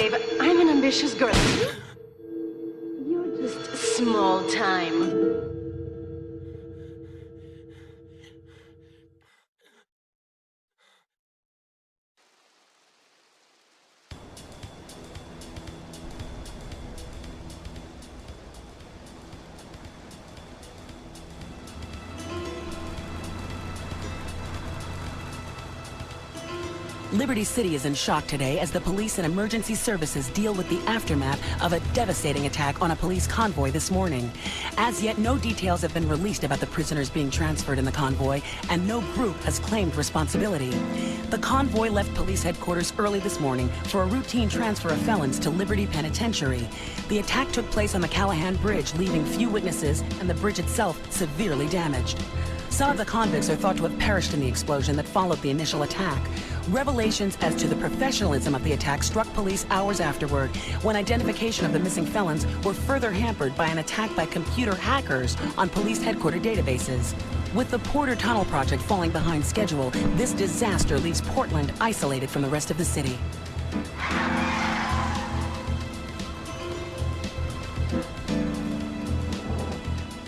babe. I'm an ambitious girl. You're just small time. Liberty City is in shock today as the police and emergency services deal with the aftermath of a devastating attack on a police convoy this morning. As yet, no details have been released about the prisoners being transferred in the convoy, and no group has claimed responsibility. The convoy left police headquarters early this morning for a routine transfer of felons to Liberty Penitentiary. The attack took place on the Callahan Bridge, leaving few witnesses and the bridge itself severely damaged. Some of the convicts are thought to have perished in the explosion that followed the initial attack. Revelations as to the professionalism of the attack struck police hours afterward, when identification of the missing felons were further hampered by an attack by computer hackers on police headquarters databases. With the Porter Tunnel project falling behind schedule, this disaster leaves Portland isolated from the rest of the city.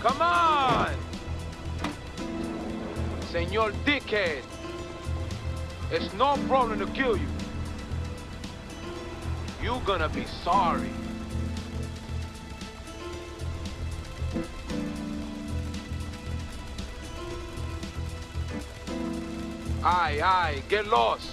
Come on! Senor Dickhead! It's no problem to kill you. You're gonna be sorry. Aye, get lost.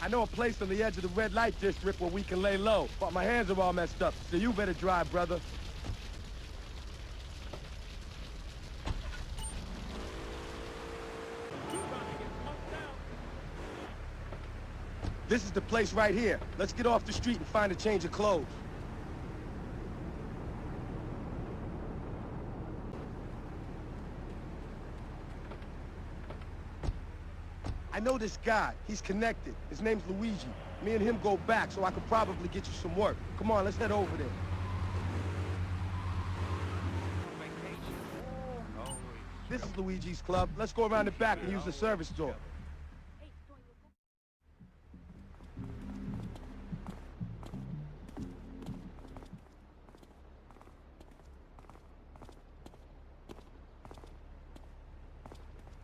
I know a place on the edge of the red light district where we can lay low, but my hands are all messed up, so you better drive, brother. This is the place right here. Let's get off the street and find a change of clothes. I know this guy. He's connected. His name's Luigi. Me and him go back, so I could probably get you some work. Come on, let's head over there. This is Luigi's club. Let's go around the back and use the service door.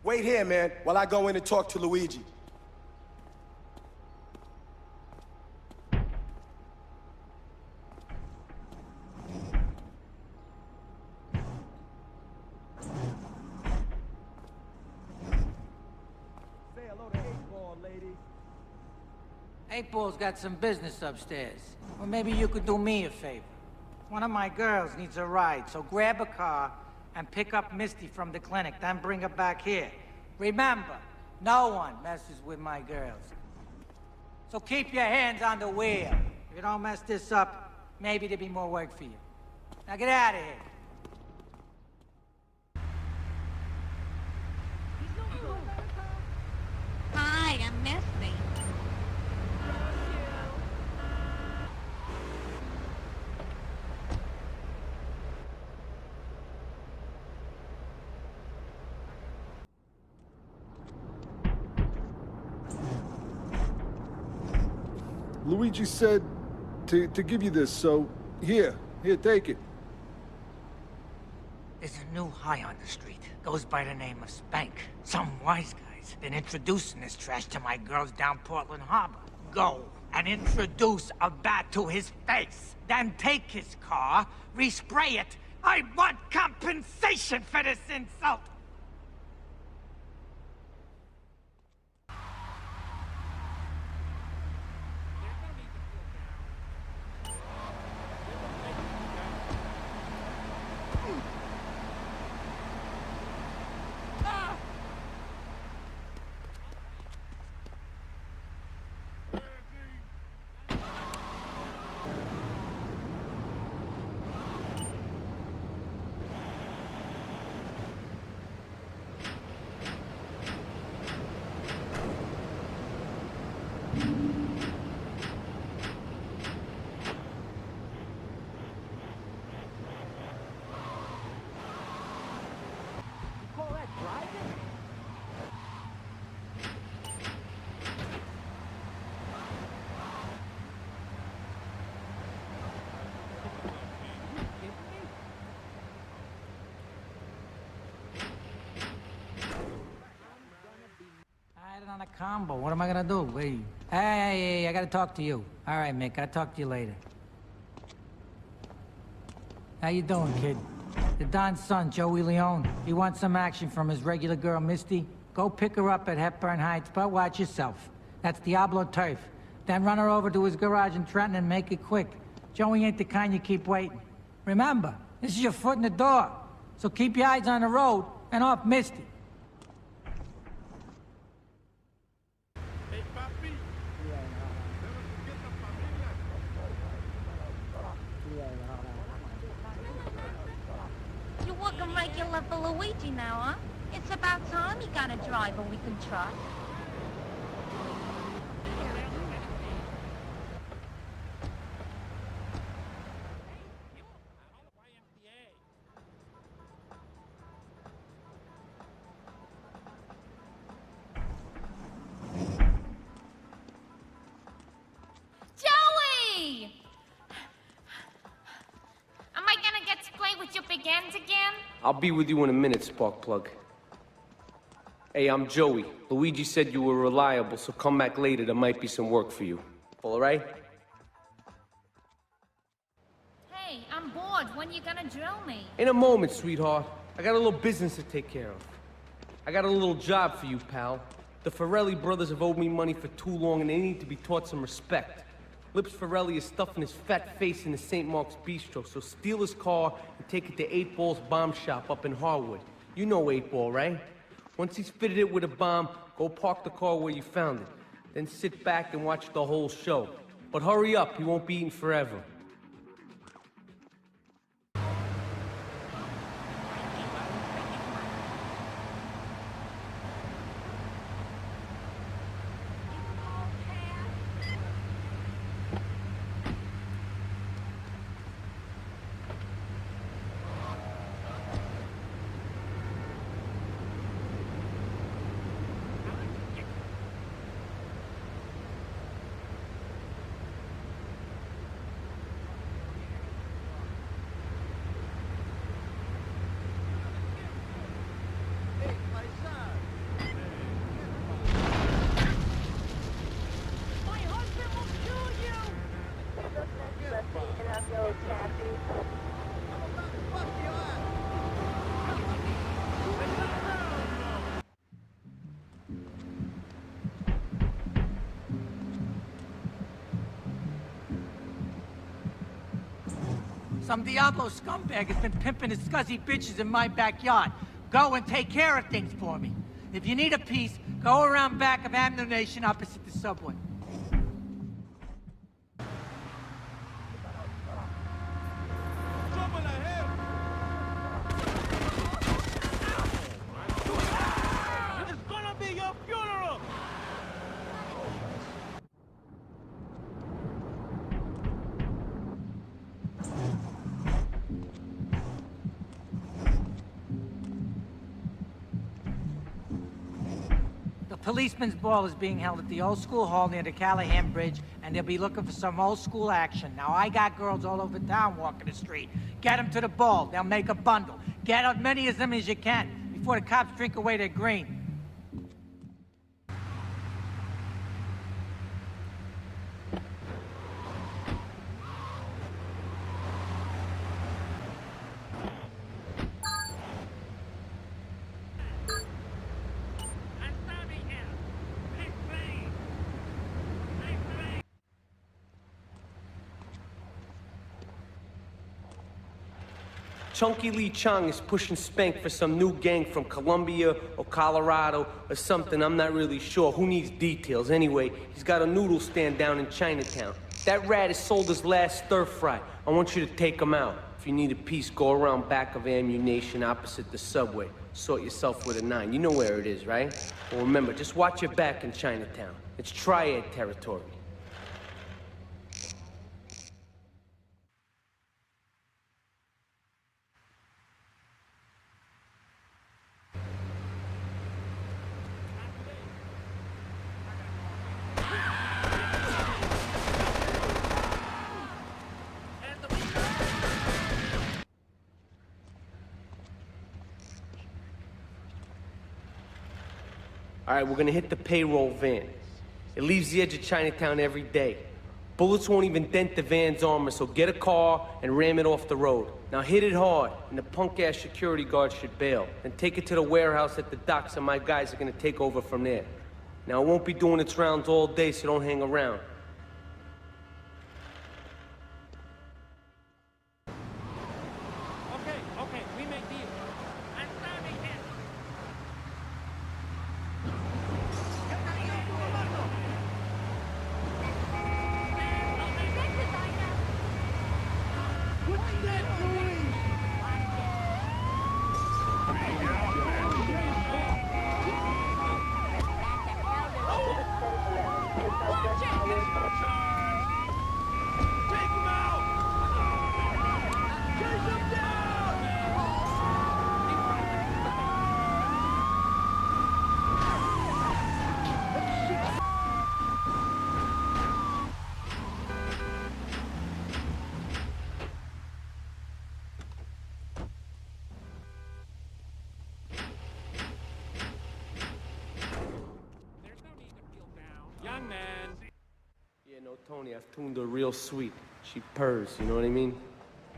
Wait here, man, while I go in and talk to Luigi. Say hello to 8-Ball, ladies. 8-Ball's got some business upstairs. Or maybe you could do me a favor. One of my girls needs a ride, so grab a car and pick up Misty from the clinic, then bring her back here. Remember, no one messes with my girls. So keep your hands on the wheel. If you don't mess this up, maybe there'll be more work for you. Now get out of here. Hi, I'm Misty. Luigi said to give you this, so here, take it. There's a new high on the street. Goes by the name of Spank. Some wise guy's been introducing this trash to my girls down Portland Harbor. Go and introduce a bat to his face. Then take his car, respray it. I want compensation for this insult. On a combo. What am I gonna do? Hey, I gotta talk to you. All right, Mick, I'll talk to you later. How you doing, kid? The Don's son, Joey Leone. He wants some action from his regular girl, Misty. Go pick her up at Hepburn Heights, but watch yourself. That's Diablo turf. Then run her over to his garage in Trenton and make it quick. Joey ain't the kind you keep waiting. Remember, this is your foot in the door. So keep your eyes on the road and off Misty. You're working regular for Luigi now, huh? It's about time you got a driver we can trust. Joey! Am I gonna get to play with your big ends again? I'll be with you in a minute, Sparkplug. Hey, I'm Joey. Luigi said you were reliable, so come back later. There might be some work for you. All right? Hey, I'm bored. When you gonna drill me? In a moment, sweetheart. I got a little business to take care of. I got a little job for you, pal. The Ferrelli brothers have owed me money for too long, and they need to be taught some respect. Lips Ferrelli is stuffing his fat face in the St. Mark's Bistro, so steal his car and take it to 8 Ball's bomb shop up in Harwood. You know 8 Ball, right? Once he's fitted it with a bomb, go park the car where you found it. Then sit back and watch the whole show. But hurry up, he won't be eating forever. Some Diablo scumbag has been pimping his scuzzy bitches in my backyard. Go and take care of things for me. If you need a piece, go around back of Ammunition opposite the subway. It's gonna be your funeral! Policeman's ball is being held at the old school hall near the Callahan Bridge, and they'll be looking for some old school action. Now, I got girls all over town walking the street. Get them to the ball. They'll make a bundle. Get as many of them as you can before the cops drink away their green. Chunky Lee Chong is pushing Spank for some new gang from Colombia or Colorado or something. I'm not really sure. Who needs details? Anyway, he's got a noodle stand down in Chinatown. That rat has sold his last stir-fry. I want you to take him out. If you need a piece, go around back of Ammunition opposite the subway. sort yourself with a 9. You know where it is, right? Well, remember, just watch your back in Chinatown. It's Triad territory. All right, we're gonna hit the payroll van. It leaves the edge of Chinatown every day. Bullets won't even dent the van's armor, so get a car and ram it off the road. Now hit it hard, and the punk-ass security guard should bail. Then take it to the warehouse at the docks, and my guys are gonna take over from there. Now, it won't be doing its rounds all day, so don't hang around. Okay, we make deal. I'm starving him. What's that doing? Take him out! Chase him down! Young man. Yeah, no, Tony, I've tuned her real sweet. She purrs, you know what I mean?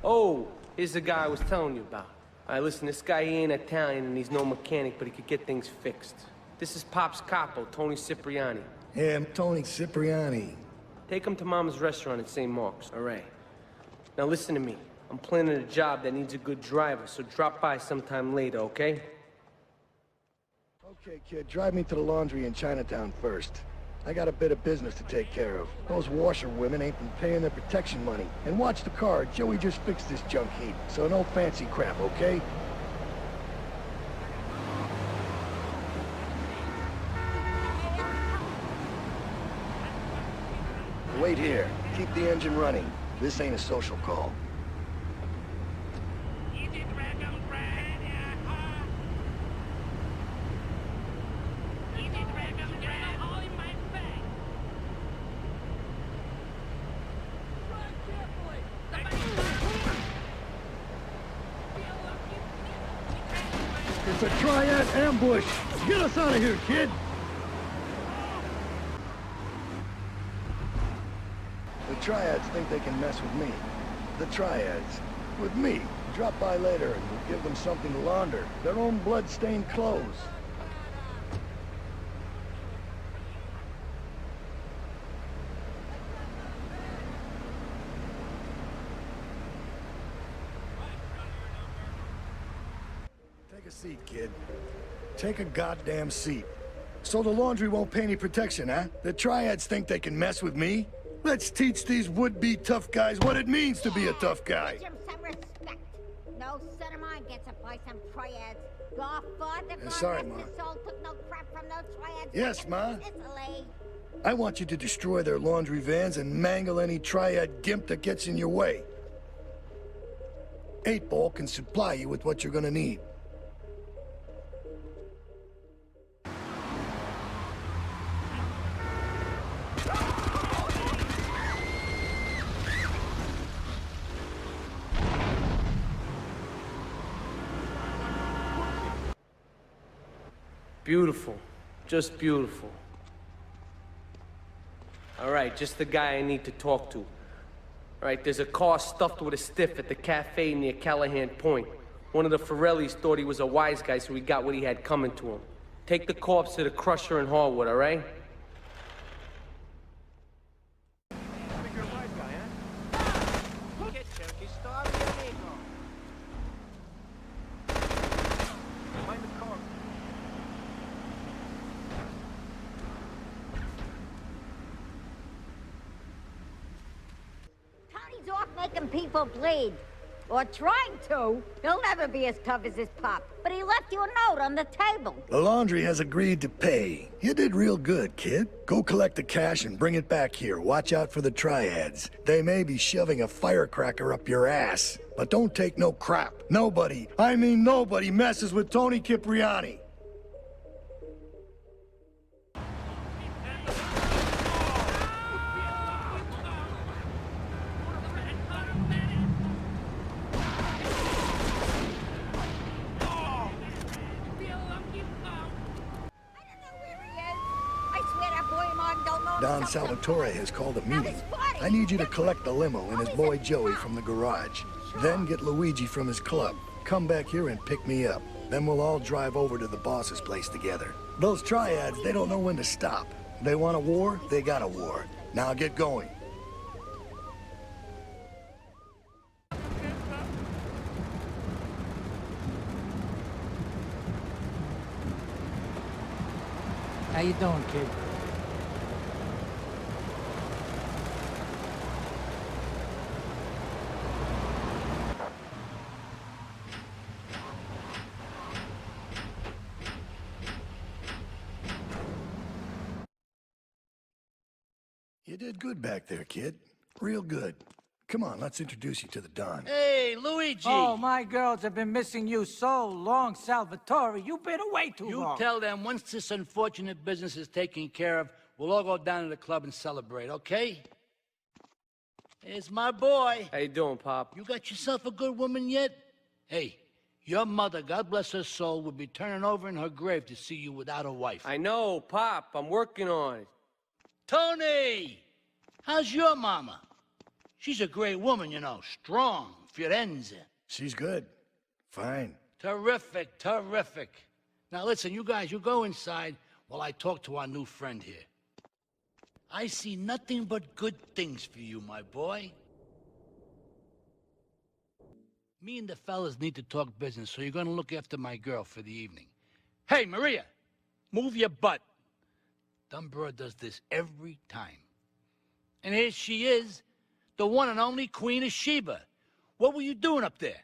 Oh, here's the guy I was telling you about. All right, listen, this guy, he ain't Italian and he's no mechanic, but he could get things fixed. This is Pop's capo, Tony Cipriani. Yeah, I'm Tony Cipriani. Take him to Mama's restaurant at St. Mark's, all right? Now listen to me. I'm planning a job that needs a good driver, so drop by sometime later, okay? Okay, kid, drive me to the laundry in Chinatown first. I got a bit of business to take care of. Those washerwomen ain't been paying their protection money. And watch the car, Joey just fixed this junk heap. So no fancy crap, okay? Wait here. Keep the engine running. This ain't a social call. It's a Triad ambush! Get us out of here, kid! The Triads think they can mess with me. The Triads. With me. Drop by later and we'll give them something to launder. Their own blood-stained clothes. Take a seat, kid. Take a goddamn seat. So the laundry won't pay any protection, huh? The Triads think they can mess with me? Let's teach these would-be tough guys what it means to be a tough guy. Teach him some respect. No son of mine gets it by some Triads. Godfather, sorry, Ma. soul took no crap from those Triads. Yes, Ma. Italy. I want you to destroy their laundry vans and mangle any Triad gimp that gets in your way. 8-Ball can supply you with what you're gonna need. Beautiful. Just beautiful. All right, just the guy I need to talk to. All right, there's a car stuffed with a stiff at the cafe near Callahan Point. One of the Forellis thought he was a wise guy, so he got what he had coming to him. Take the corpse to the crusher in Harwood, all right? Tony's off making people bleed. Or trying to. He'll never be as tough as his pop. But he left you a note on the table. The laundry has agreed to pay. You did real good, kid. Go collect the cash and bring it back here. Watch out for the Triads. They may be shoving a firecracker up your ass. But don't take no crap. Nobody, I mean nobody, messes with Tony Cipriani. Don Salvatore has called a meeting. I need you to collect the limo and his boy Joey from the garage. Then get Luigi from his club. Come back here and pick me up. Then we'll all drive over to the boss's place together. Those Triads, they don't know when to stop. They want a war, they got a war. Now get going. How you doing, kid? You did good back there, kid. Real good. Come on, let's introduce you to the Don. Hey, Luigi! Oh, my girls have been missing you so long, Salvatore. You've been away too long. You tell them once this unfortunate business is taken care of, we'll all go down to the club and celebrate, okay? Here's my boy. How you doing, Pop? You got yourself a good woman yet? Hey, your mother, God bless her soul, would be turning over in her grave to see you without a wife. I know, Pop. I'm working on it. Tony! How's your mama? She's a great woman, you know. Strong. Firenze. She's good. Fine. Terrific, terrific. Now listen, you guys, you go inside while I talk to our new friend here. I see nothing but good things for you, my boy. Me and the fellas need to talk business, so you're gonna look after my girl for the evening. Hey, Maria! Move your butt. Dumb broad does this every time. And here she is, the one and only Queen of Sheba. What were you doing up there?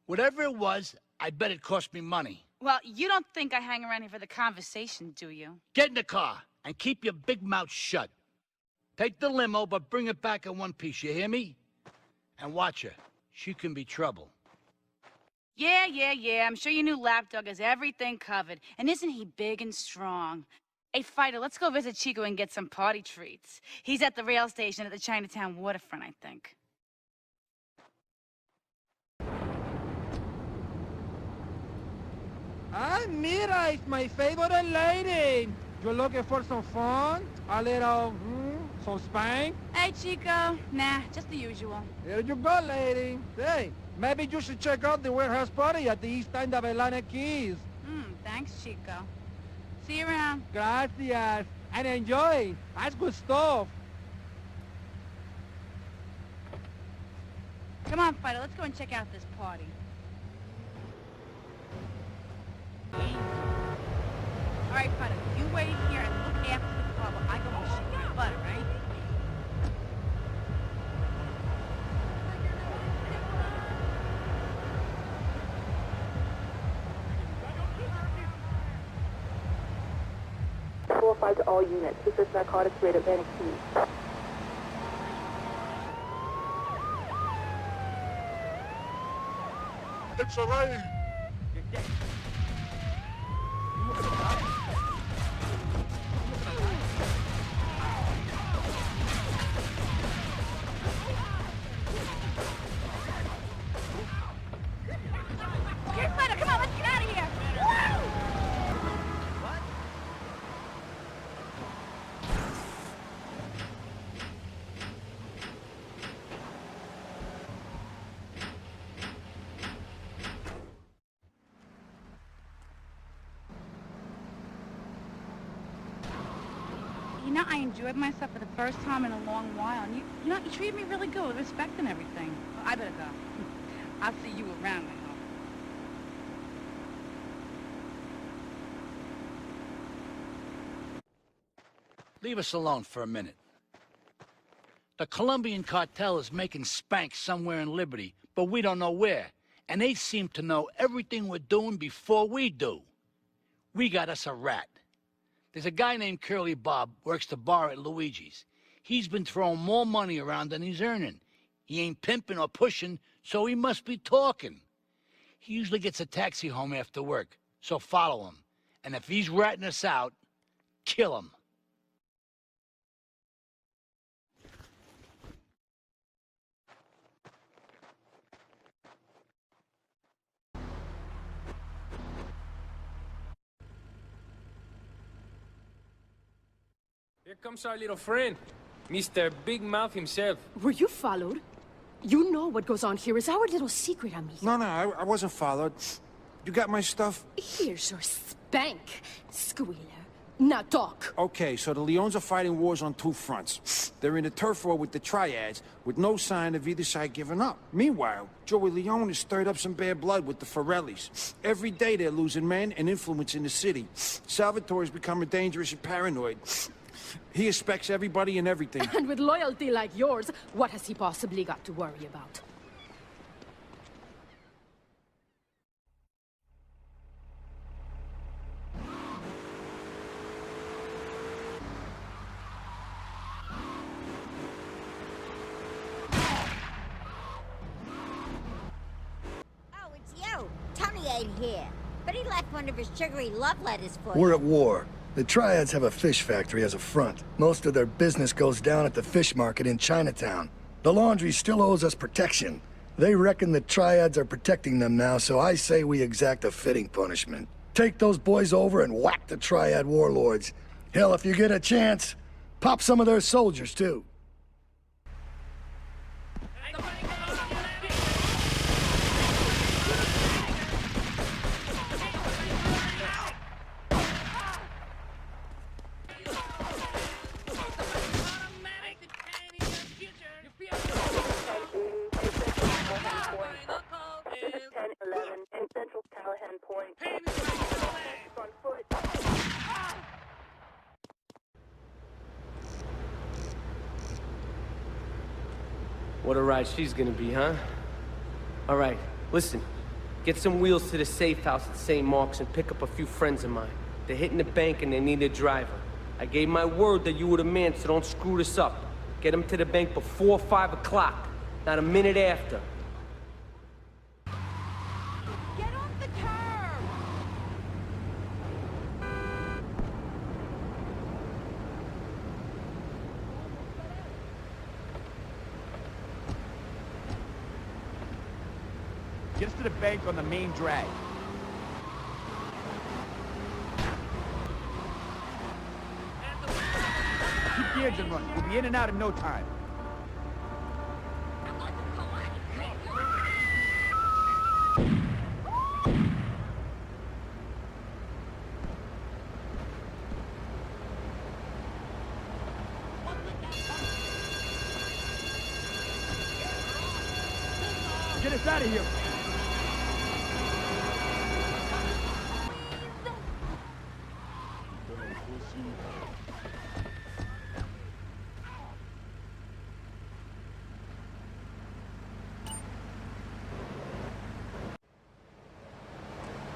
Whatever it was, I bet it cost me money. Well, you don't think I hang around here for the conversation, do you? Get in the car and keep your big mouth shut. Take the limo, but bring it back in one piece, you hear me? And watch her. She can be trouble. Yeah. I'm sure your new lapdog has everything covered. And isn't he big and strong? Hey, Fido, let's go visit Chico and get some party treats. He's at the rail station at the Chinatown waterfront, I think. Ah, mira, it's my favorite lady. You're looking for some fun? A little, some spank? Hey, Chico. Nah, just the usual. Here you go, lady. Hey, maybe you should check out the warehouse party at the east end of Atlantic Keys. Thanks, Chico. See you around. Gracias. And enjoy. That's good stuff. Come on, Fido, let's go and check out this party. All right, Fido, you wait here and look after the car while I go and shake my butter, right? To all units. This is narcotics rate of Atlantic Keys. It's a raid! Okay, Fido, come on, let's get out of here. Woo! You know, I enjoyed myself for the first time in a long while, and you know, you treated me really good with respect and everything. Well, I better go. I'll see you around, I hope. Leave us alone for a minute. The Colombian cartel is making spank somewhere in Liberty, but we don't know where. And they seem to know everything we're doing before we do. We got us a rat. There's a guy named Curly Bob, works the bar at Luigi's. He's been throwing more money around than he's earning. He ain't pimping or pushing, so he must be talking. He usually gets a taxi home after work, so follow him. And if he's ratting us out, kill him. Here comes our little friend, Mr. Big Mouth himself. Were you followed? You know what goes on here is our little secret, amigo. No, I wasn't followed. You got my stuff? Here's your spank, squealer. Now talk. Okay, so the Leones are fighting wars on two fronts. They're in a turf war with the Triads, with no sign of either side giving up. Meanwhile, Joey Leone has stirred up some bad blood with the Forellis. Every day they're losing men and influence in the city. Salvatore's becoming dangerous and paranoid. He expects everybody and everything. And with loyalty like yours, what has he possibly got to worry about? Oh, it's you. Tony ain't here, but he left one of his sugary love letters for you. We're at war. The Triads have a fish factory as a front. Most of their business goes down at the fish market in Chinatown. The laundry still owes us protection. They reckon the Triads are protecting them now, so I say we exact a fitting punishment. Take those boys over and whack the Triad warlords. Hell, if you get a chance, pop some of their soldiers, too. What a ride she's gonna be, huh? All right, listen. Get some wheels to the safe house at St. Mark's and pick up a few friends of mine. They're hitting the bank and they need a driver. I gave my word that you were the man, so don't screw this up. Get them to the bank before 5 o'clock, not a minute after. Get off the curb! Get us to the bank on the main drag. Keep the engine running. We'll be in and out in no time. Get us out of here.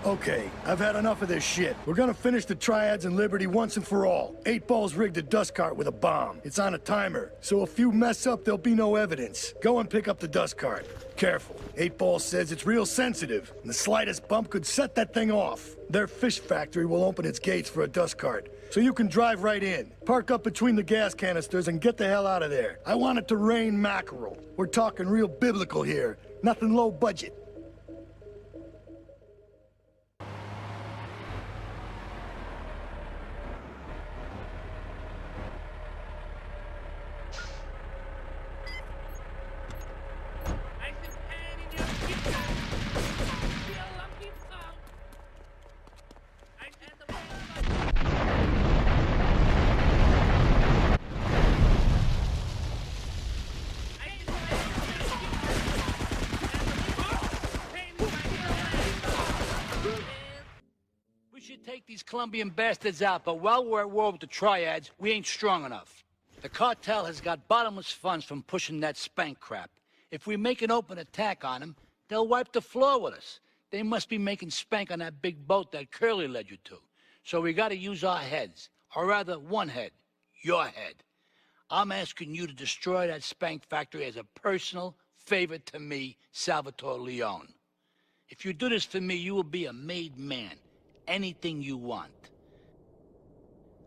Okay, I've had enough of this shit. We're gonna finish the Triads and Liberty once and for all. 8 Ball's rigged a dust cart with a bomb. It's on a timer, so if you mess up, there'll be no evidence. Go and pick up the dust cart. Careful. 8 Ball says it's real sensitive, and the slightest bump could set that thing off. Their fish factory will open its gates for a dust cart, so you can drive right in. Park up between the gas canisters and get the hell out of there. I want it to rain mackerel. We're talking real biblical here, nothing low budget. Take these Colombian bastards out, but while we're at war with the Triads, we ain't strong enough. The cartel has got bottomless funds from pushing that spank crap. If we make an open attack on them, they'll wipe the floor with us. They must be making spank on that big boat that Curly led you to. So we gotta use our heads. Or rather, one head. Your head. I'm asking you to destroy that spank factory as a personal favor to me, Salvatore Leone. If you do this for me, you will be a made man. Anything you want.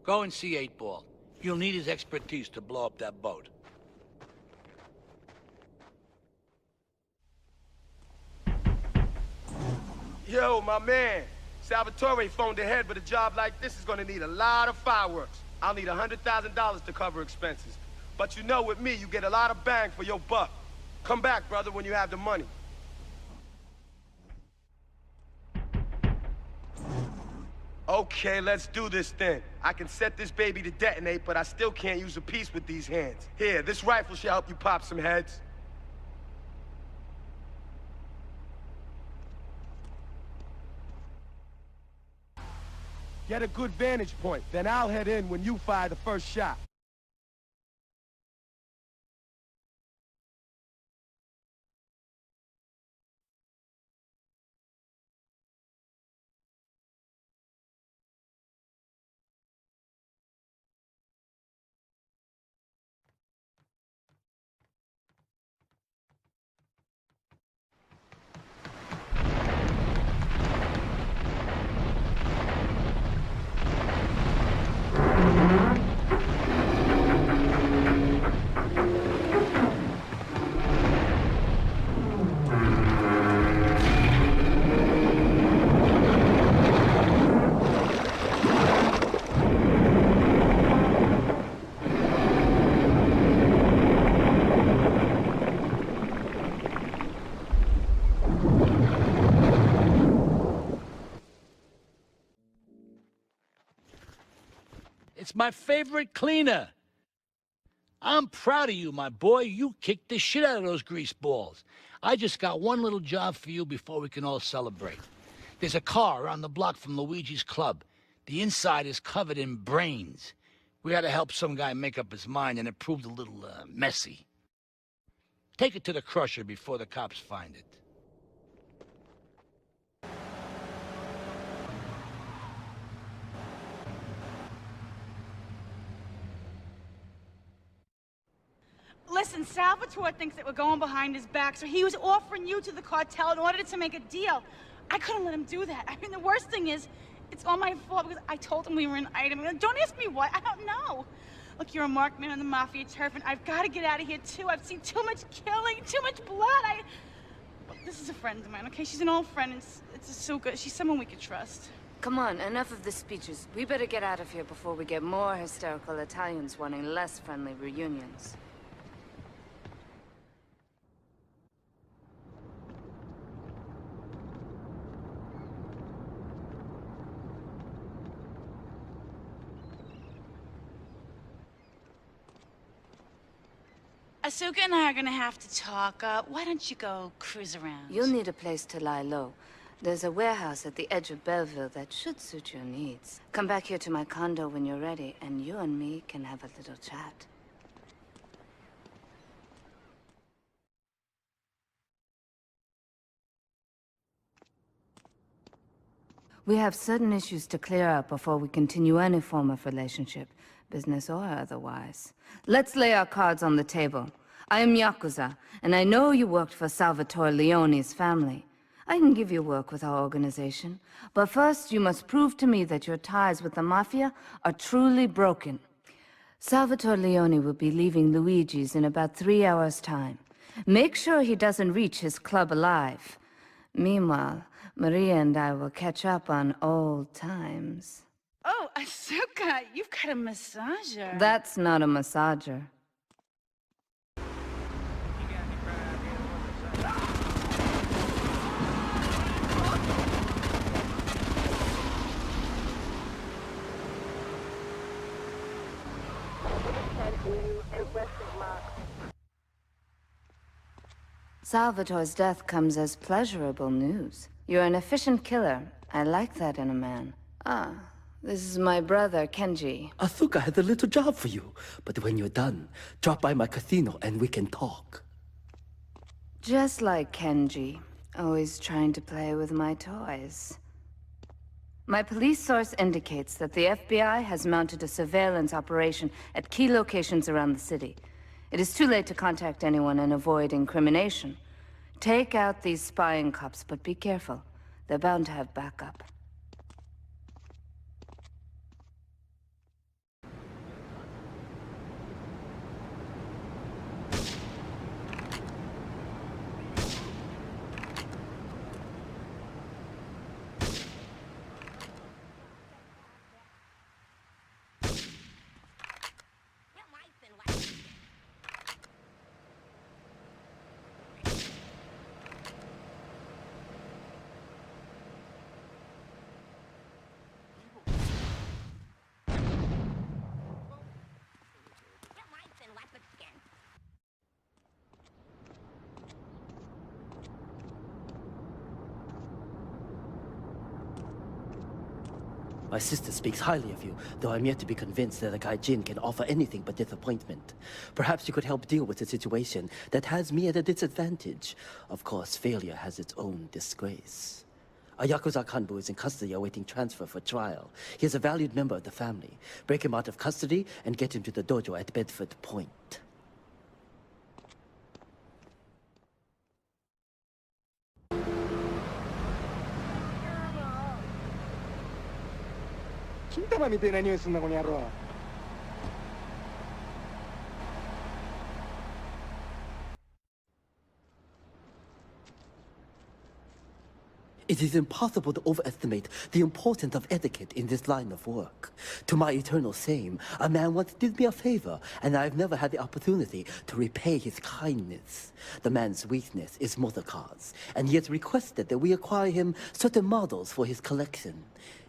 Go and see 8-Ball. You'll need his expertise to blow up that boat. Yo, my man. Salvatore phoned ahead, but a job like this is gonna need a lot of fireworks. I'll need $100,000 to cover expenses. But you know, with me, you get a lot of bang for your buck. Come back, brother, when you have the money. Okay, let's do this then. I can set this baby to detonate, but I still can't use a piece with these hands. Here, this rifle should help you pop some heads. Get a good vantage point, then I'll head in when you fire the first shot. It's my favorite cleaner. I'm proud of you, my boy. You kicked the shit out of those grease balls. I just got one little job for you before we can all celebrate. There's a car around the block from Luigi's club. The inside is covered in brains. We had to help some guy make up his mind, and it proved a little, messy. Take it to the crusher before the cops find it. Listen, Salvatore thinks that we're going behind his back, so he was offering you to the cartel in order to make a deal. I couldn't let him do that. I mean, the worst thing is, it's all my fault because I told him we were an item. Don't ask me why. I don't know. Look, you're a marked man on the Mafia turf, and I've got to get out of here, too. I've seen too much killing, too much blood. Look, this is a friend of mine, okay? She's an old friend. It's so good. She's someone we could trust. Come on, enough of the speeches. We better get out of here before we get more hysterical Italians wanting less friendly reunions. Asuka and I are gonna have to talk. Why don't you go cruise around? You'll need a place to lie low. There's a warehouse at the edge of Belleville that should suit your needs. Come back here to my condo when you're ready, and you and me can have a little chat. We have certain issues to clear up before we continue any form of relationship, business or otherwise. Let's lay our cards on the table. I am Yakuza, and I know you worked for Salvatore Leone's family. I can give you work with our organization, but first you must prove to me that your ties with the Mafia are truly broken. Salvatore Leone will be leaving Luigi's in about 3 hours' time. Make sure he doesn't reach his club alive. Meanwhile, Maria and I will catch up on old times. Oh, Asuka, you've got a massager. That's not a massager. Salvatore's death comes as pleasurable news. You're an efficient killer. I like that in a man. Ah, this is my brother, Kenji. Asuka has a little job for you, but when you're done, drop by my casino and we can talk. Just like Kenji, always trying to play with my toys. My police source indicates that the FBI has mounted a surveillance operation at key locations around the city. It is too late to contact anyone and avoid incrimination. Take out these spying cops, but be careful. They're bound to have backup. My sister speaks highly of you, though I'm yet to be convinced that a gaijin can offer anything but disappointment. Perhaps you could help deal with a situation that has me at a disadvantage. Of course, failure has its own disgrace. A Yakuza kanbu is in custody awaiting transfer for trial. He is a valued member of the family. Break him out of custody and get him to the dojo at Bedford Point. 진짜만 밑에 내니에 쓴다 거냐로. It is impossible to overestimate the importance of etiquette in this line of work. To my eternal shame, a man once did me a favor, and I've never had the opportunity to repay his kindness. The man's weakness is motor cars, and he has requested that we acquire him certain models for his collection.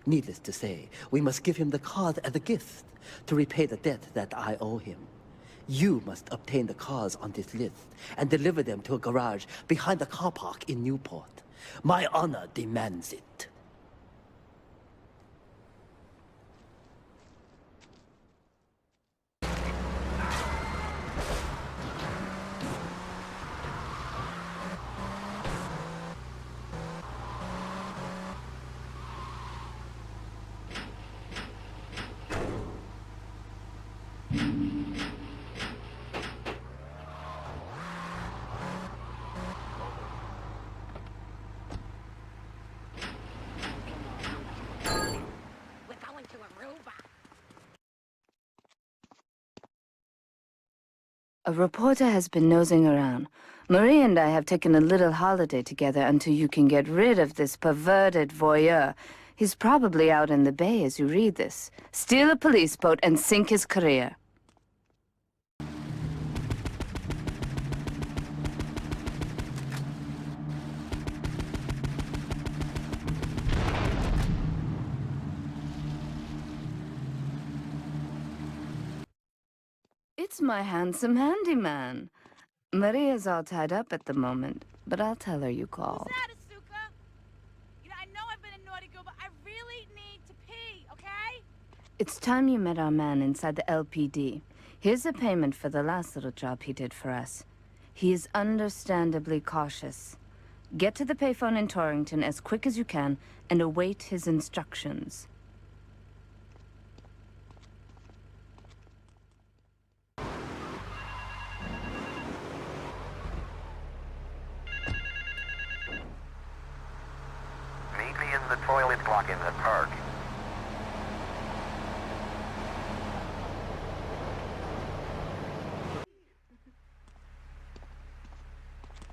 Needless to say, we must give him the cars as a gift to repay the debt that I owe him. You must obtain the cars on this list and deliver them to a garage behind the car park in Newport. My honor demands it. A reporter has been nosing around. Marie and I have taken a little holiday together until you can get rid of this perverted voyeur. He's probably out in the bay as you read this. Steal a police boat and sink his career. It's my handsome handyman. Maria's all tied up at the moment, but I'll tell her you called. Who's that, Asuka? You know, I know I've been a naughty girl, but I really need to pee, okay? It's time you met our man inside the LPD. Here's a payment for the last little job he did for us. He is understandably cautious. Get to the payphone in Torrington as quick as you can and await his instructions. Meet me in the toilet block in the park.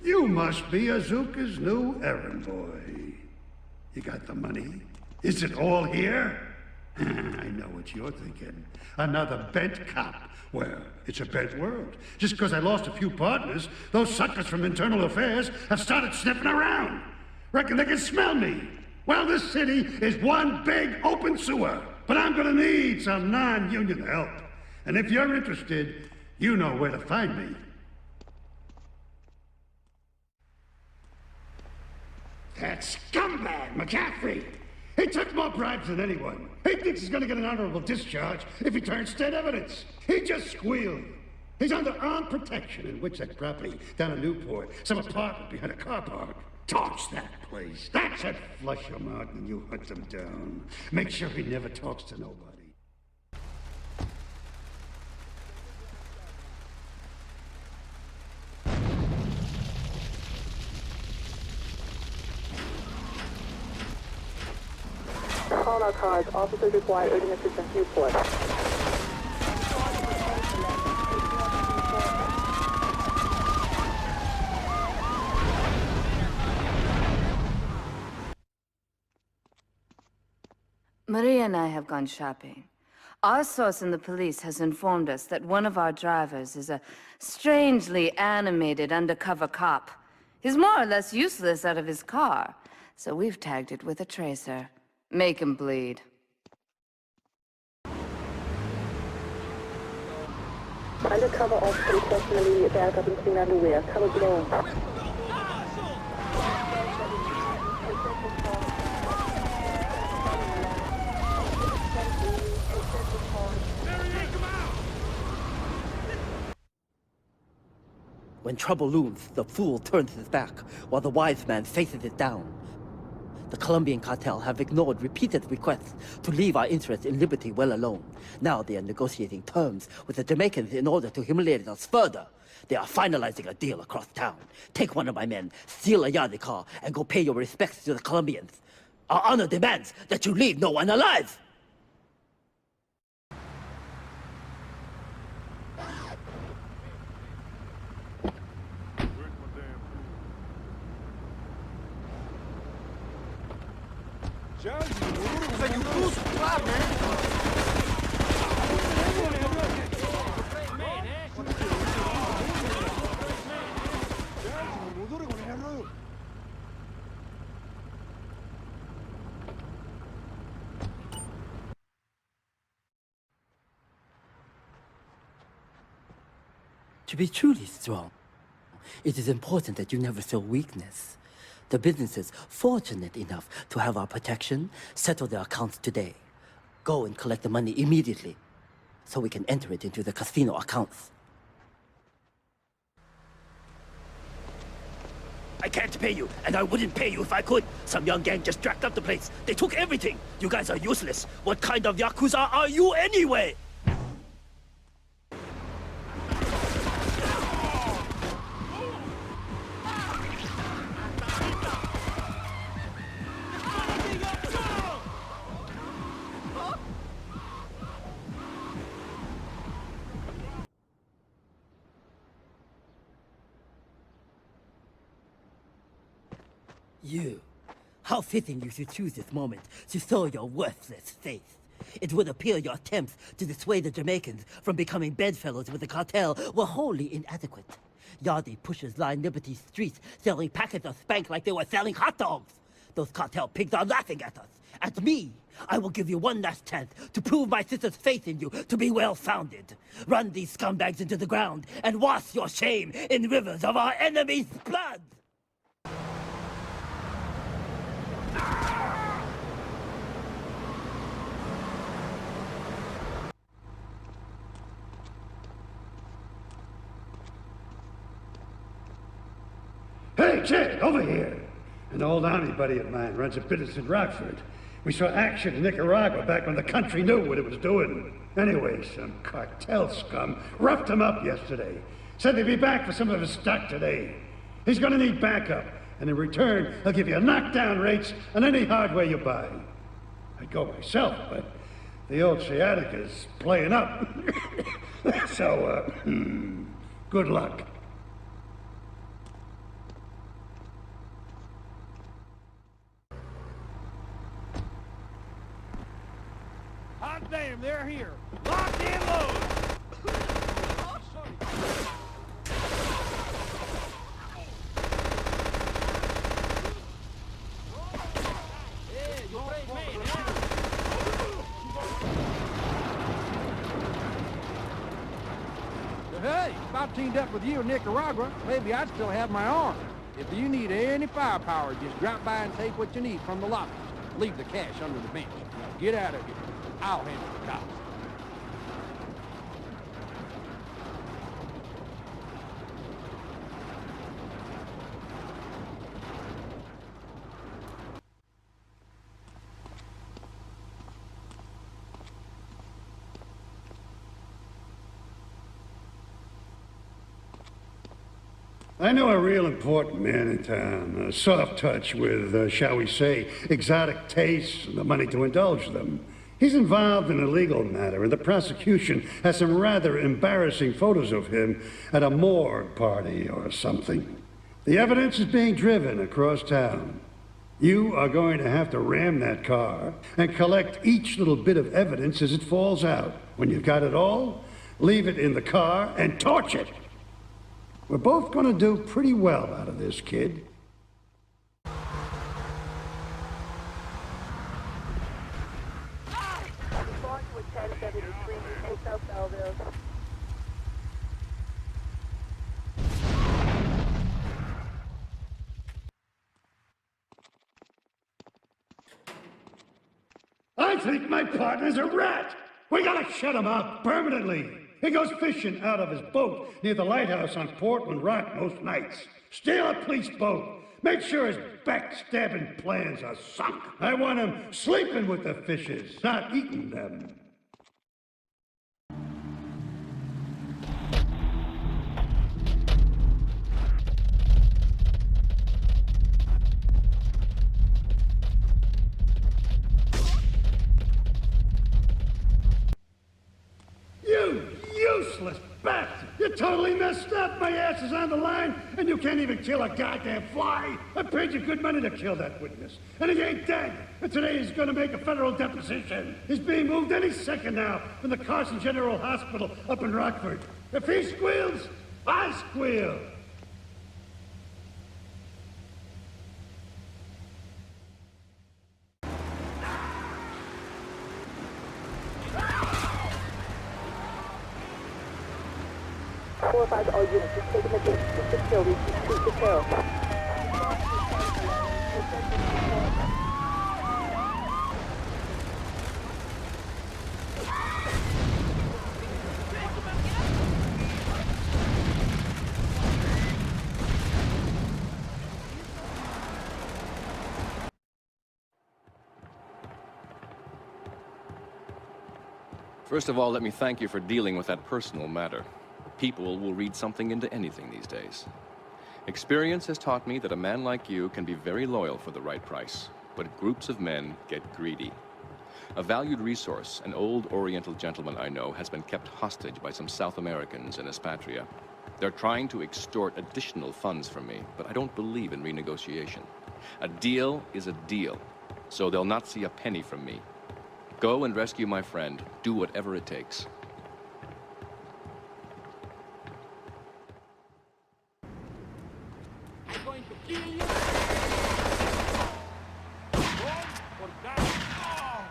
You must be Azuka's new errand boy. You got the money? Is it all here? I know what you're thinking. Another bent cop. Well, it's a bent world. Just because I lost a few partners, those suckers from Internal Affairs have started sniffing around. Reckon they can smell me. Well, this city is one big open sewer. But I'm gonna need some non-union help. And if you're interested, you know where to find me. That scumbag, McCaffrey! He took more bribes than anyone. He thinks he's gonna get an honorable discharge if he turns state evidence. He just squealed. He's under armed protection in Witchett property down in Newport. Some apartment behind a car park. Torch that place. That should flush him out when you hunt him down. Make sure he never talks to nobody. Call our cars. Officers require urgent assistance. Newport. Maria and I have gone shopping. Our source in the police has informed us that one of our drivers is a strangely animated undercover cop. He's more or less useless out of his car, so we've tagged it with a tracer. Make him bleed. Undercover officer requesting immediate backup in clean underwear. Cover blown. When trouble looms, the fool turns his back, while the wise man faces it down. The Colombian cartel have ignored repeated requests to leave our interests in liberty well alone. Now they are negotiating terms with the Jamaicans in order to humiliate us further. They are finalizing a deal across town. Take one of my men, steal a Yardie car, and go pay your respects to the Colombians. Our honor demands that you leave no one alive! To be truly strong, it is important that you never show weakness. The businesses fortunate enough to have our protection settle their accounts today. Go and collect the money immediately, so we can enter it into the casino accounts. I can't pay you, and I wouldn't pay you if I could. Some young gang just jacked up the place. They took everything. You guys are useless. What kind of Yakuza are you anyway? You. How fitting you should choose this moment to show your worthless faith. It would appear your attempts to dissuade the Jamaicans from becoming bedfellows with the cartel were wholly inadequate. Yardie pushers line Liberty Street selling packets of spank like they were selling hot dogs. Those cartel pigs are laughing at us. At me. I will give you one last chance to prove my sister's faith in you to be well-founded. Run these scumbags into the ground and wash your shame in rivers of our enemy's blood! Hey, Jed, over here! An old army buddy of mine runs a business in Rockford. We saw action in Nicaragua back when the country knew what it was doing. Anyway, some cartel scum roughed him up yesterday. Said they'd be back for some of his stock today. He's gonna need backup, and in return, he'll give you knockdown rates on any hardware you buy. I'd go myself, but the old sciatica's playing up. So, good luck. Hot damn, they're here. Locked and loaded. Hey, if I teamed up with you in Nicaragua, maybe I'd still have my arm. If you need any firepower, just drop by and take what you need from the lobby. Leave the cash under the bench. Now get out of here. I'll handle the cops. I know a real important man in town. A soft touch with, shall we say, exotic tastes and the money to indulge them. He's involved in a legal matter, and the prosecution has some rather embarrassing photos of him at a morgue party or something. The evidence is being driven across town. You are going to have to ram that car and collect each little bit of evidence as it falls out. When you've got it all, leave it in the car and torch it. We're both going to do pretty well out of this, kid. I think my partner's a rat. We gotta shut him up permanently. He goes fishing out of his boat near the lighthouse on Portland Rock most nights. Steal a police boat. Make sure his backstabbing plans are sunk. I want him sleeping with the fishes, not eating them. You useless bastard! You totally messed up! My ass is on the line, and you can't even kill a goddamn fly! I paid you good money to kill that witness, and he ain't dead! And today he's gonna make a federal deposition! He's being moved any second now from the Carson General Hospital up in Rockford. If he squeals, I squeal! Qualifies all units. Just taking the base to the facility to treat the tail. First of all, let me thank you for dealing with that personal matter. People will read something into anything these days. Experience has taught me that a man like you can be very loyal for the right price, but groups of men get greedy. A valued resource, an old Oriental gentleman I know, has been kept hostage by some South Americans in Espatria. They're trying to extort additional funds from me, but I don't believe in renegotiation. A deal is a deal, so they'll not see a penny from me. Go and rescue my friend. Do whatever it takes. I'm going to kill you. Or die.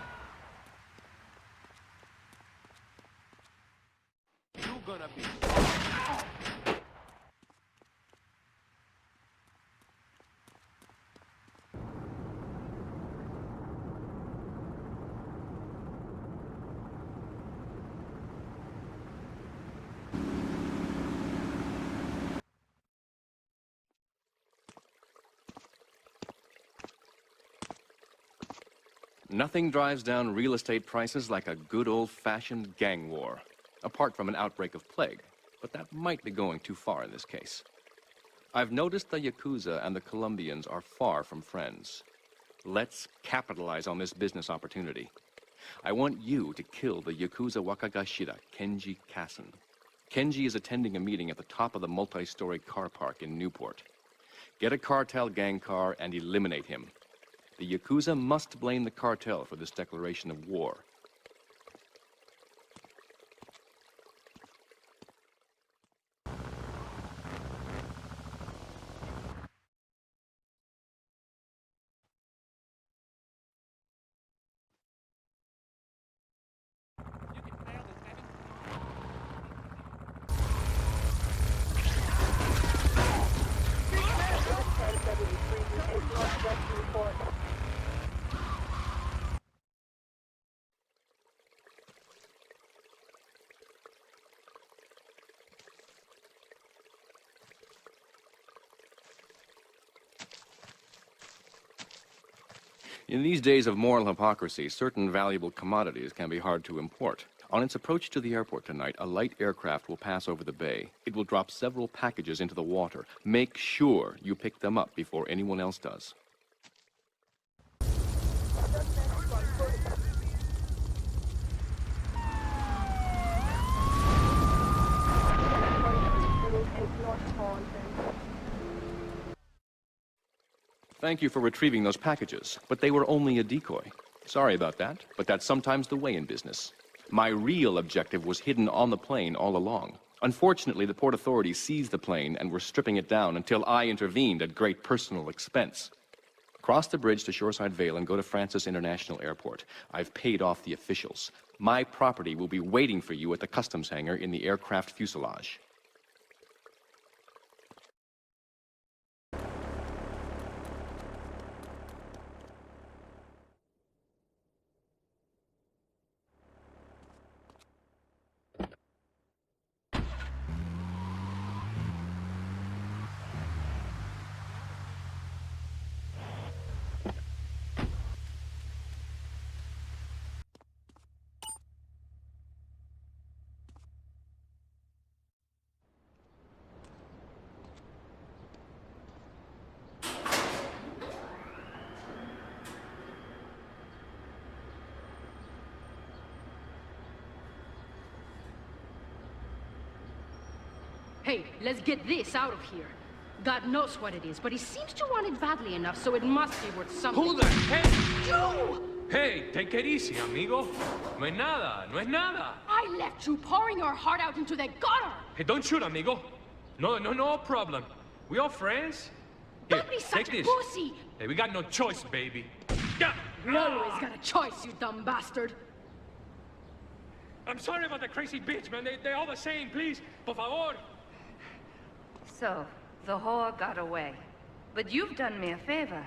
You're gonna be. Nothing drives down real estate prices like a good old-fashioned gang war, apart from an outbreak of plague, but that might be going too far in this case. I've noticed the Yakuza and the Colombians are far from friends. Let's capitalize on this business opportunity. I want you to kill the Yakuza Wakagashira, Kenji Kassen. Kenji is attending a meeting at the top of the multi-story car park in Newport. Get a cartel gang car and eliminate him. The Yakuza must blame the cartel for this declaration of war. In these days of moral hypocrisy, certain valuable commodities can be hard to import. On its approach to the airport tonight, a light aircraft will pass over the bay. It will drop several packages into the water. Make sure you pick them up before anyone else does. Thank you for retrieving those packages, but they were only a decoy. Sorry about that, but that's sometimes the way in business. My real objective was hidden on the plane all along. Unfortunately, the port authorities seized the plane and were stripping it down until I intervened at great personal expense. Cross the bridge to Shoreside Vale and go to Francis International Airport. I've paid off the officials. My property will be waiting for you at the customs hangar in the aircraft fuselage. Hey, let's get this out of here. God knows what it is, but he seems to want it badly enough, so it must be worth something. Who the heck? You! Hey, take it easy, amigo. No es nada, no es nada. I left you pouring our heart out into the gutter! Hey, don't shoot, amigo. No problem. We all friends? Here, Don't be such take a this. pussy! Hey, we got no choice, baby. Yeah. We always got a choice, you dumb bastard. I'm sorry about the crazy bitch, man. They're all the same, please. Por favor. So, the whore got away. But you've done me a favor.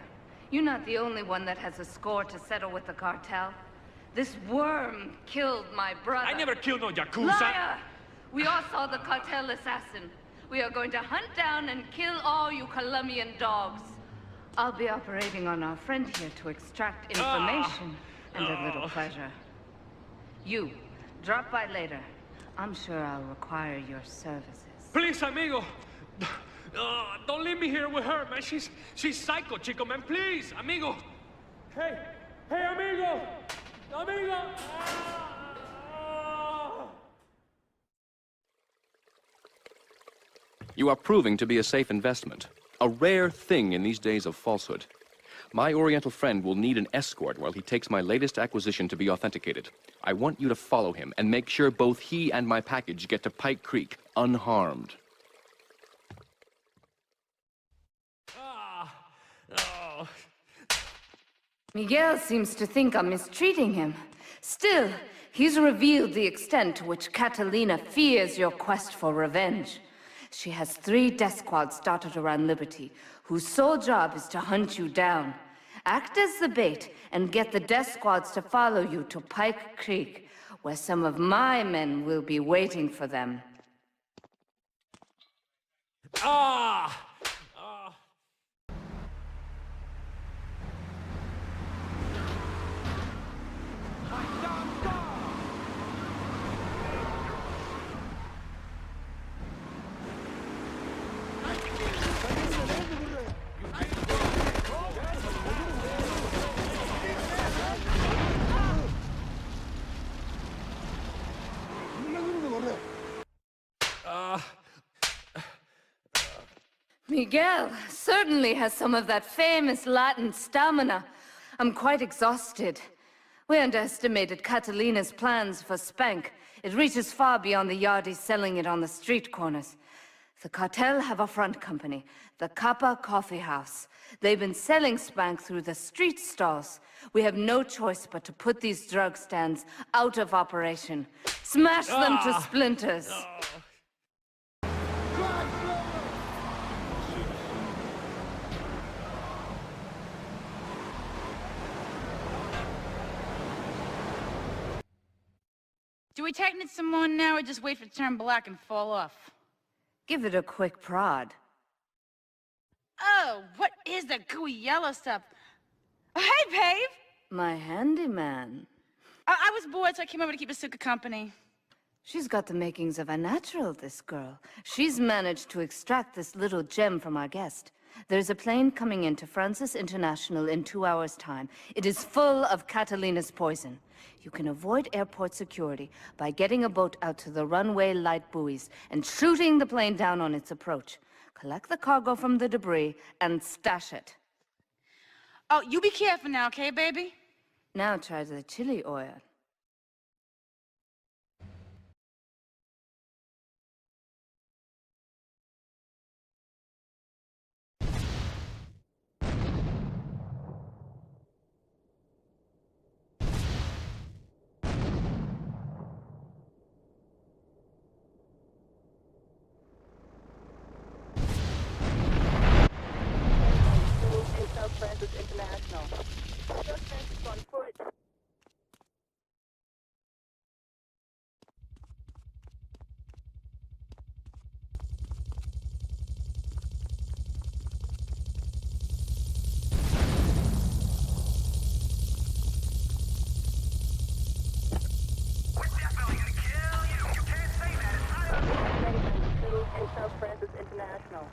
You're not the only one that has a score to settle with the cartel. This worm killed my brother. I never killed no Yakuza. Liar! We all saw the cartel assassin. We are going to hunt down and kill all you Colombian dogs. I'll be operating on our friend here to extract information and a little pleasure. You, drop by later. I'm sure I'll require your services. Please, amigo. Don't leave me here with her, man. She's psycho, chico, man. Please, amigo. Hey, amigo. Amigo. You are proving to be a safe investment. A rare thing in these days of falsehood. My Oriental friend will need an escort while he takes my latest acquisition to be authenticated. I want you to follow him and make sure both he and my package get to Pike Creek unharmed. Miguel seems to think I'm mistreating him. Still, he's revealed the extent to which Catalina fears your quest for revenge. She has 3 death squads dotted around Liberty, whose sole job is to hunt you down. Act as the bait and get the death squads to follow you to Pike Creek, where some of my men will be waiting for them. Miguel certainly has some of that famous Latin stamina. I'm quite exhausted. We underestimated Catalina's plans for Spank. It reaches far beyond the yardies selling it on the street corners. The cartel have a front company, the Kappa Coffee House. They've been selling Spank through the street stalls. We have no choice but to put these drug stands out of operation. Smash them to splinters. Do we tighten it some more now, or just wait for it to turn black and fall off? Give it a quick prod. Oh, what is that gooey yellow stuff? Oh, hey, Pave! My handyman. I was bored, so I came over to keep Asuka company. She's got the makings of a natural, this girl. She's managed to extract this little gem from our guest. There's a plane coming into Francis International in 2 hours' time. It is full of Catalina's poison. You can avoid airport security by getting a boat out to the runway light buoys and shooting the plane down on its approach. Collect the cargo from the debris and stash it. Oh, you be careful now, okay, baby? Now try the chili oil. South Francis International. South Francis on foot. South Francis International.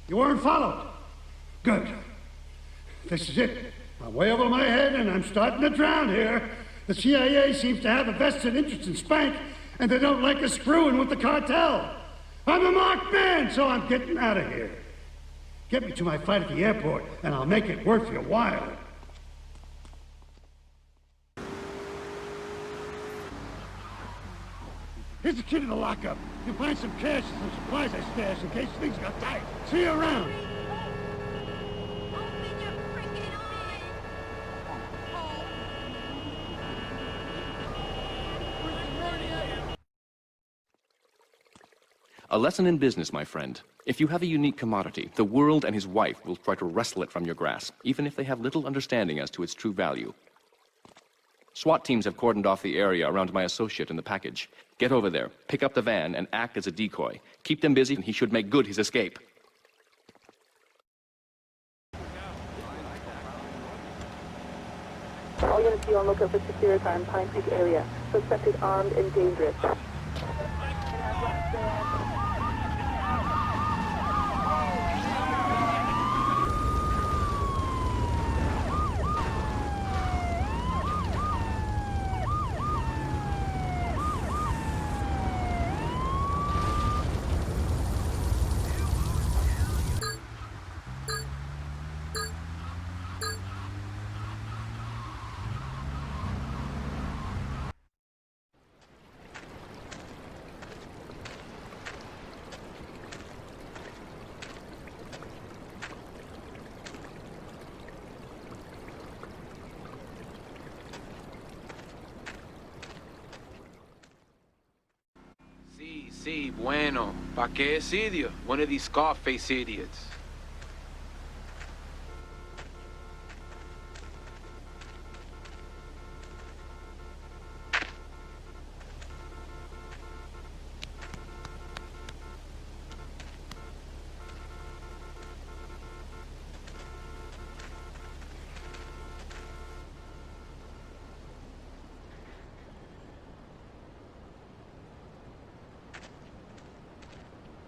You weren't followed. Good. This is it. I'm way over my head and I'm starting to drown here. The CIA seems to have a vested interest in Spank, and they don't like us screwing with the cartel. I'm a marked man, so I'm getting out of here. Get me to my flight at the airport, and I'll make it worth your while. Here's the key to the lockup. You'll find some cash and some supplies I stashed in case things got tight. See you around. A lesson in business, my friend. If you have a unique commodity, the world and his wife will try to wrestle it from your grasp, even if they have little understanding as to its true value. SWAT teams have cordoned off the area around my associate in the package. Get over there, pick up the van, and act as a decoy. Keep them busy, and he should make good his escape. All units be on lookout for Securitar in Pine Creek area. Suspect is armed and dangerous. Sí, bueno. ¿Pa qué es idiot? One of these Scarface idiots.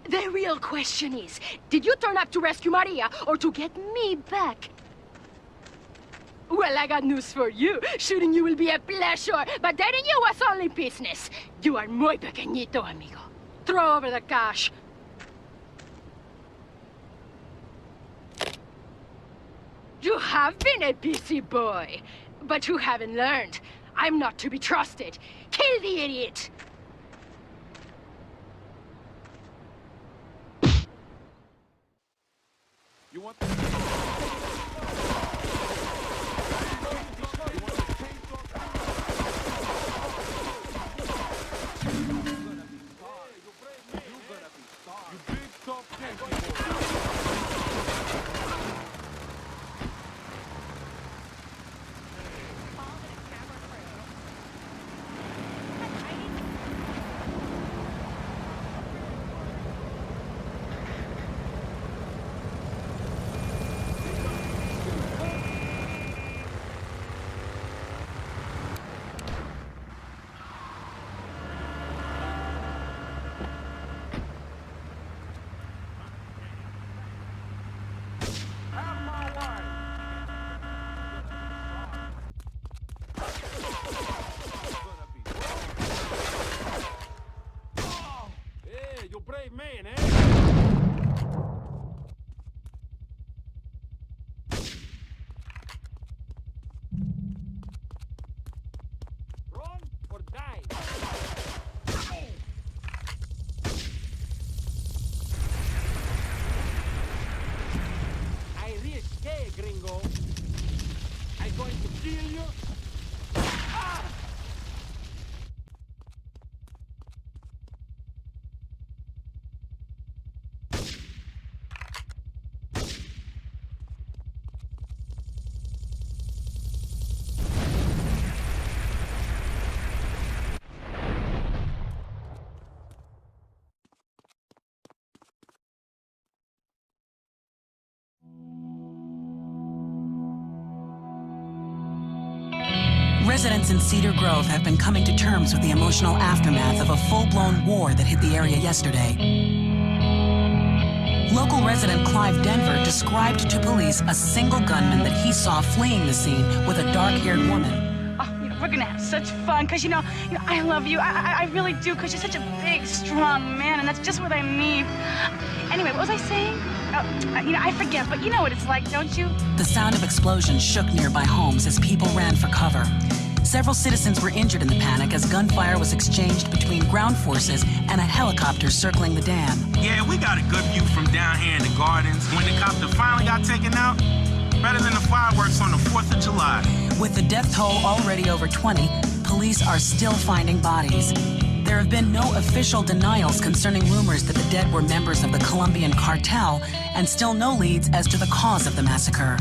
The real question is, did you turn up to rescue Maria or to get me back? Well, I got news for you. Shooting you will be a pleasure, but dating you was only business. You are muy pequeñito, amigo. Throw over the cash. You have been a busy boy, but you haven't learned. I'm not to be trusted. Kill the idiot! You want Residents in Cedar Grove have been coming to terms with the emotional aftermath of a full-blown war that hit the area yesterday. Local resident Clive Denver described to police a single gunman that he saw fleeing the scene with a dark-haired woman. Oh, we're gonna have such fun, because, you know, I love you. I really do, because you're such a big, strong man, and that's just what I need. Anyway, what was I saying? I forget, but you know what it's like, don't you? The sound of explosions shook nearby homes as people ran for cover. Several citizens were injured in the panic as gunfire was exchanged between ground forces and a helicopter circling the dam. Yeah, we got a good view from down here in the gardens. When the copter finally got taken out, better than the fireworks on the 4th of July. With the death toll already over 20, police are still finding bodies. There have been no official denials concerning rumors that the dead were members of the Colombian cartel, and still no leads as to the cause of the massacre.